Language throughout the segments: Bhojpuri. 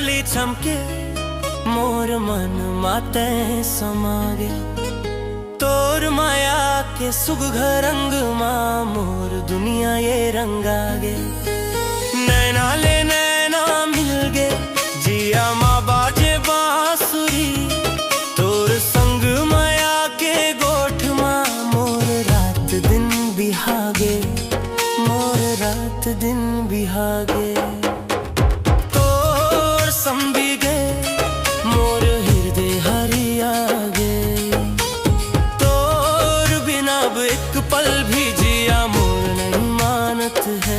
बिजली चमके मोर मन माते समागे। तोर माया के सुघर रंग माँ मोर दुनिया ये रंगागे। नैना ले नैना मिल गे जिया माँ बाजे बांसुरी। तोर संग माया के गोठ माँ मोर रात दिन बिहागे। मोर रात दिन बिहागे। तोर संबिगे मोर हृदय हरियागे। तोर बिना अब एक पल भी जिया मोर नहीं मानत है।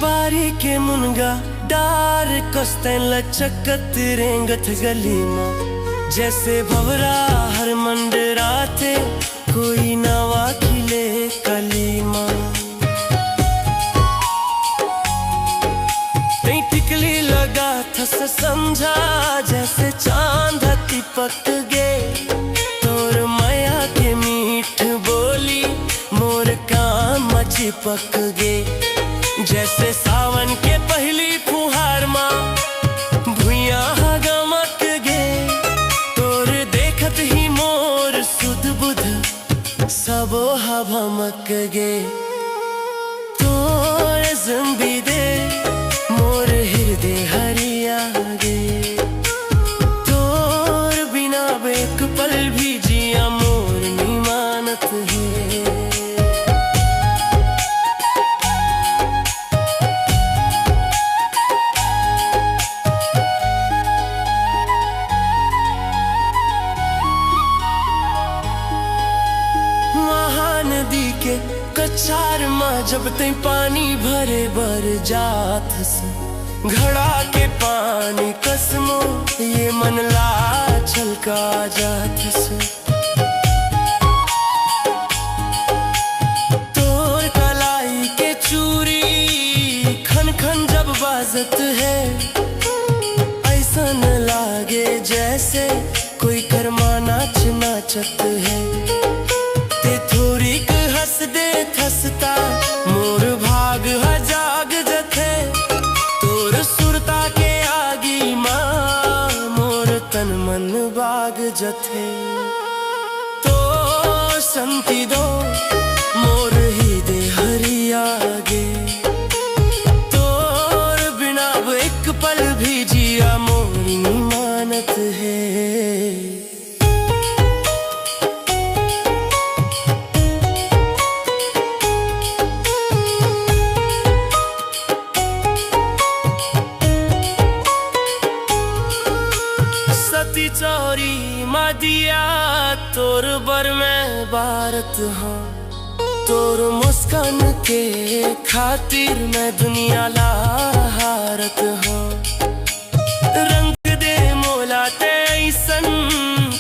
बारी के मुनगा डार कस्तें लचकत रेंगत गली में। जैसे भवरा हर मंडराते कोई नवा खिले कली माँ। टिकली लगा थस समझा जैसे चांद तिपक गे। तोर माया के मीठ बोली मोर कान में चिपक गे। जैसे सावन के पहली फुहार माँ भुइया गमक गे। तोर देखत ही मोर सुध बुध सबो भमक गे। तोर ज़म्बी दे मोर हृदय हरियागे। तोर बिना एक पल भी जिया मोर नहीं मानत है। नदी के कछार माँ जब तई पानी भरे बर जात से। घड़ा के पानी कसमो ये मन ला छलका जात से। तोर कलाई के चूरी खन खन जब बाजत है। ऐसन लागे जैसे कोई कर्मा नाच नाचत है। थोड़ी हंस दे थसता मोर भाग जाग जथे। तोर सुरता के आगी माँ मोर तन मन बाग जथे। तो संति दो मोर हृदय हरियागे। तोर बिना एक पल भी जिया मोर नहीं मानत है। चोरी मादिया तोर बर में भारत हाँ। तोर मुस्कान के खातिर मैं दुनिया ला हारत हाँ। रंग दे मोला ते ऐसन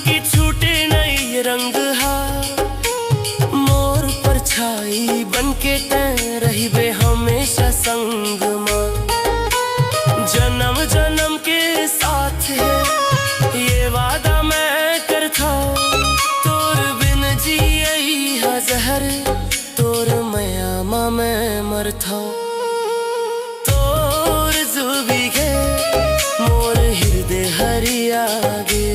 की छूटे नहीं रंग हा। मोर पर छाई बन के ते रही बे हमेशा संग माँ। जन्म जन्म के साथ है ये वादा मैं करता। तोर बिन जियई जहर तोर माया माँ मैं मरता। तोर जुबी गे मोर हृदय हरियागे।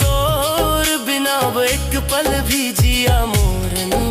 तोर बिना एक पल भी जिया मोर नहीं